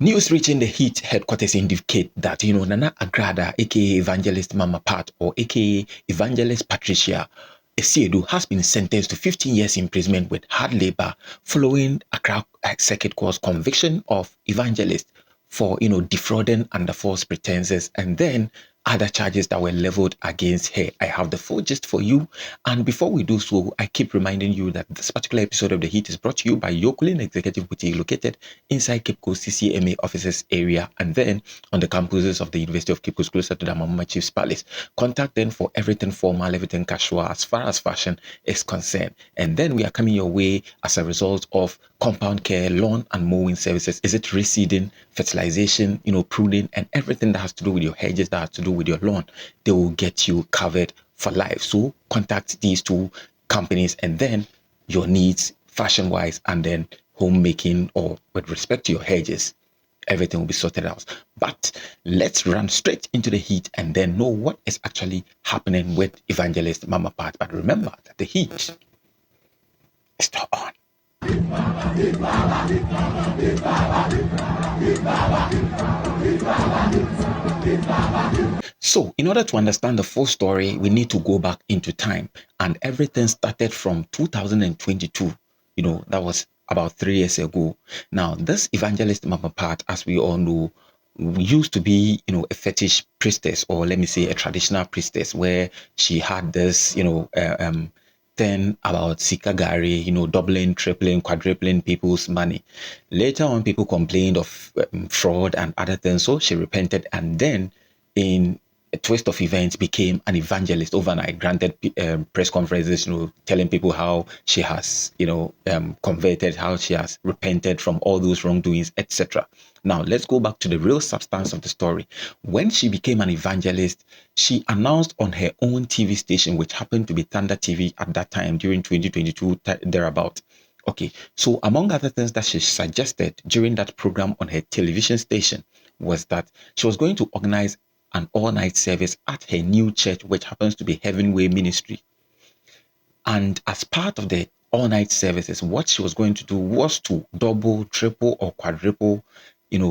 News reaching the Heat headquarters indicate that, Nana Agradaa, aka Evangelist Mama Pat, or aka Evangelist Patricia Esiedu, has been sentenced to 15 years imprisonment with hard labor following Accra Circuit Court's conviction of Evangelist for, defrauding under false pretenses, and then other charges that were leveled against her. I have the full gist for you. And before we do so, I keep reminding you that this particular episode of The Heat is brought to you by Yokulin Executive Boutique, located inside Cape Coast CCMA offices area, and then on the campuses of the University of Cape Coast, closer to the Mama Chief's Palace. Contact them for everything formal, everything casual, as far as fashion is concerned. And then we are coming your way as a result of compound care, lawn and mowing services. Is it reseeding, fertilization, pruning, and everything that has to do with your hedges, that has to do with your lawn? They will get you covered for life. So contact these two companies, and then your needs, fashion-wise, and then homemaking, or with respect to your hedges, everything will be sorted out. But let's run straight into the heat and then know what is actually happening with Evangelist Mama Pat. But remember that the heat is still on. So, in order to understand the full story, we need to go back into time, and everything started from 2022. That was about 3 years ago. Now, this Evangelist Mama Pat, as we all know, used to be, a fetish priestess, or let me say a traditional priestess, where she had this, thing about sikagari, doubling, tripling, quadrupling people's money. Later on, people complained of fraud and other things, so she repented, and then in a twist of events became an evangelist overnight, granted press conferences, telling people how she has, converted, how she has repented from all those wrongdoings, etc. Now, let's go back to the real substance of the story. When she became an evangelist, she announced on her own TV station, which happened to be Thunder TV at that time during 2022, thereabout. Okay, so among other things that she suggested during that program on her television station was that she was going to organize an all-night service at her new church, which happens to be Heaven Way Ministry. And as part of the all-night services, what she was going to do was to double, triple, or quadruple,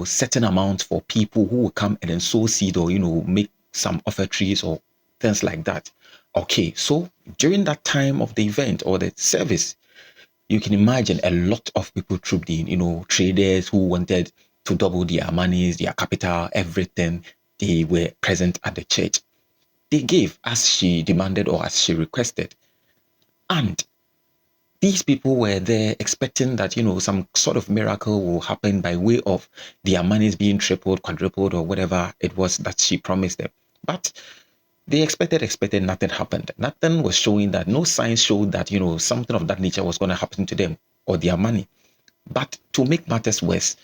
certain amounts for people who will come and then sow seed, or, make some offertories or things like that. Okay, so during that time of the event or the service, you can imagine a lot of people trooped in, traders who wanted to double their monies, their capital, everything. They were present at the church. They gave as she demanded or as she requested. And these people were there expecting that, some sort of miracle will happen by way of their monies being tripled, quadrupled, or whatever it was that she promised them. But they expected, nothing happened. Nothing was showing that, no signs showed that, something of that nature was going to happen to them or their money. But to make matters worse,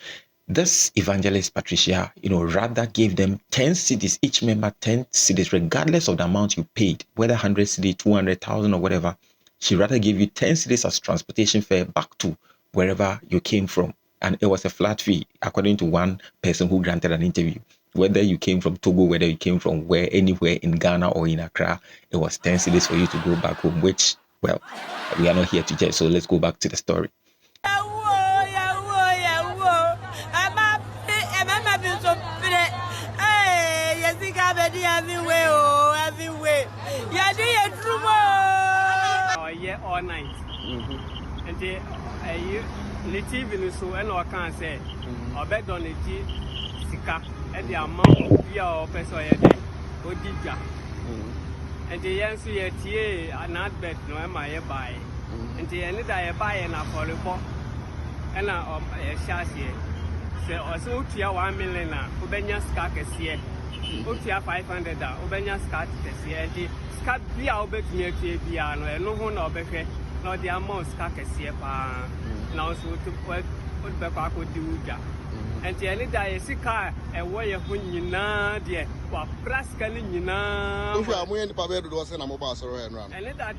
this Evangelist Patricia, rather gave them 10 cedis, each member 10 cedis, regardless of the amount you paid, whether 100 cedis, 200,000 or whatever. She rather gave you 10 cedis as transportation fare back to wherever you came from. And it was a flat fee, according to one person who granted an interview. Whether you came from Togo, whether you came from anywhere in Ghana or in Accra, it was 10 cedis for you to go back home, which, well, we are not here to judge, so let's go back to the story. All night. And the TV so and I can't say I bet on the Sika and the amount of your person or Dija. And the answer yet an advert no am I buy. And the end I buy and I follow for and I chassis. So also to 1 million, Ubenya Skak is here. Utia 500, Ubenya Skat is here. Skat be our bet near Piano, and no one of Becker, nor the amount Skak is here. Now, so to put back with the and the end I see car and where when you know, dear, what practically you know. If you are going to Pablo was in a mobile and that.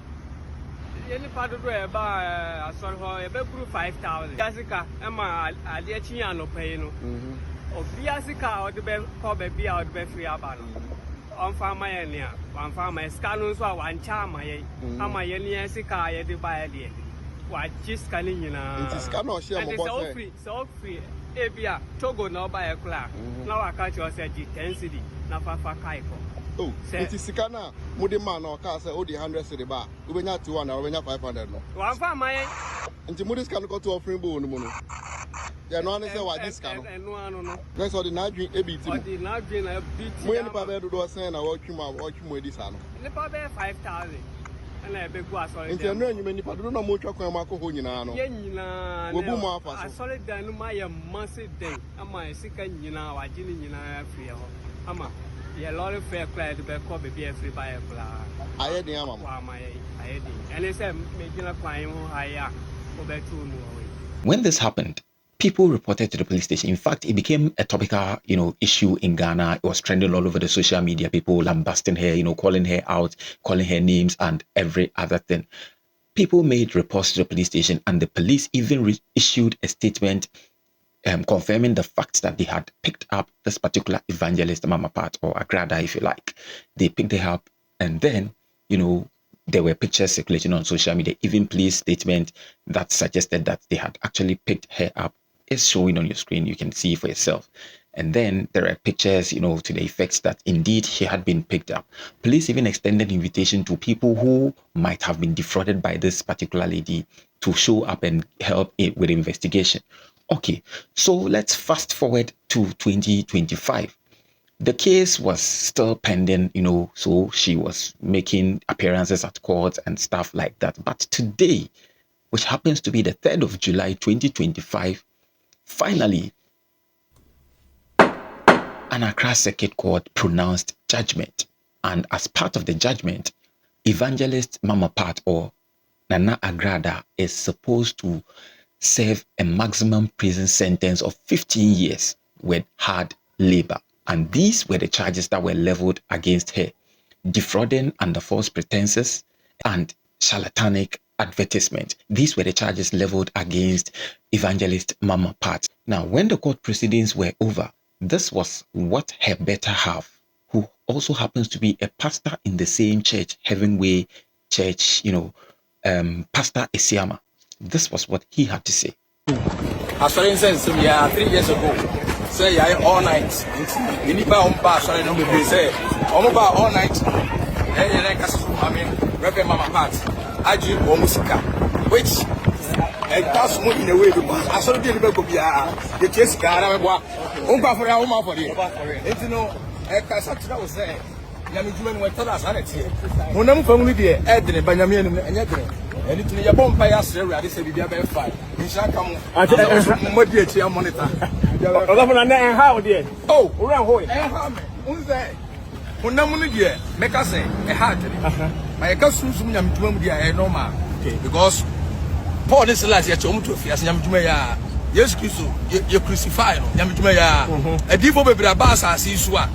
Any part of the bar, I saw her a 5,000. Jessica, Emma, I did Chiano Payno. Of Biasica or the bell, probably out the free abano. On farmer, one farmer, Scanus, one charm, my Yeniasica, the buyer. What just canning, it's so free, ebia Togo na oba ekula na waka cho say di 10 cedi na fafa kai ko. Oh, it is Sikana, Mudima, or Casa, or the 100 cedi bar. We not 200 or we not 500. One for my And the Mudis can go to a free bone. They are not necessarily what this can. No. That's all the night drink a bit. Or the now drink a bit. When the Papa do a sign, I watch him with this. The Papa 5,000. And I beg was all. And you know, you may not know much of Marco Honina. I saw it done my massive day. Am I sick and you know, I didn't free. Ama, yeah, lot of fair play to be called be free by a fly. I had the armor. I had and they said, making a climb higher over 2 more. When this happened, people reported to the police station. In fact, it became a topical, issue in Ghana. It was trending all over the social media. People lambasting her, calling her out, calling her names and every other thing. People made reports to the police station, and the police even issued a statement confirming the fact that they had picked up this particular evangelist, Mama Pat, or Agradaa, if you like. They picked her up, and then, there were pictures circulating on social media. Even police statement that suggested that they had actually picked her up is showing on your screen. You can see for yourself. And then there are pictures, to the effect that indeed she had been picked up. Police even extended invitation to people who might have been defrauded by this particular lady to show up and help with investigation. Okay, so let's fast forward to 2025. The case was still pending, so she was making appearances at court and stuff like that. But today, which happens to be the 3rd of July, 2025, finally, an Accra Circuit Court pronounced judgment. And as part of the judgment, evangelist Mama Pat, or Nana Agradaa, is supposed to serve a maximum prison sentence of 15 years with hard labor. And these were the charges that were leveled against her: defrauding under false pretenses and charlatanic advertisement. These were the charges leveled against evangelist Mama Pat. Now, when the court proceedings were over, this was what her better half, who also happens to be a pastor in the same church, Heaven Way Church, Pastor Esiama, this was what he had to say. As for instance, 3 years ago, say all night. You need to buy sorry, no be say. All night. Reverend Mama Pat, Aji Omusika, which that's more in a way because I saw the go be the case car for your home for it. It's Casatra was saying, Yamijuman went to us on it. Monam family there, Edna, Benjamin, and Edna. And it's your bomb by us, I said, we are very fine. In Shakam, I monitor. How dear? Oh, around who's there? Unamuni, make us say a hard. My cousin, Yamjum, normal. Because Paul is the last year to Yamjumaya. Yes, you crucify Yamjumaya. A devil baby Abasa sees what.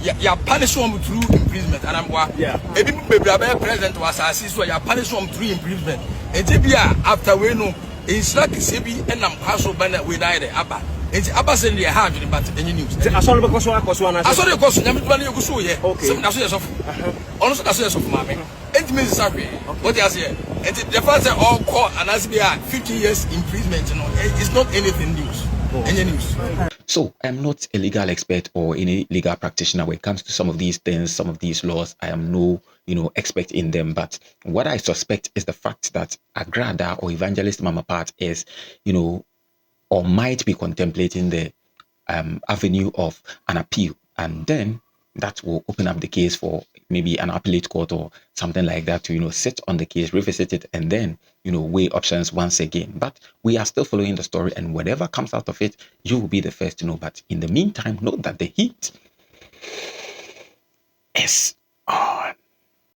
You punish them through imprisonment, and I'm what? Yeah. A people president was assist where you punish them through imprisonment. And after we know, it's like Sebi and I'm Paso Banner with either Abba. It's Abba send the hard, but any news. I saw the question. I saw the question. I'm so yeah. Okay. Some associates of also associates of Mammy. It means sorry. What you say? And the first all court and as we are 50 years imprisonment, it's not anything news. Any news. So I'm not a legal expert or any legal practitioner when it comes to some of these things, some of these laws. I am no, expert in them. But what I suspect is the fact that Agradaa or Evangelist Mama Pat is, or might be contemplating the avenue of an appeal. And then that will open up the case for maybe an appellate court or something like that to, sit on the case, revisit it, and then, weigh options once again. But we are still following the story, and whatever comes out of it, you will be the first to know. But in the meantime, note that the heat is on.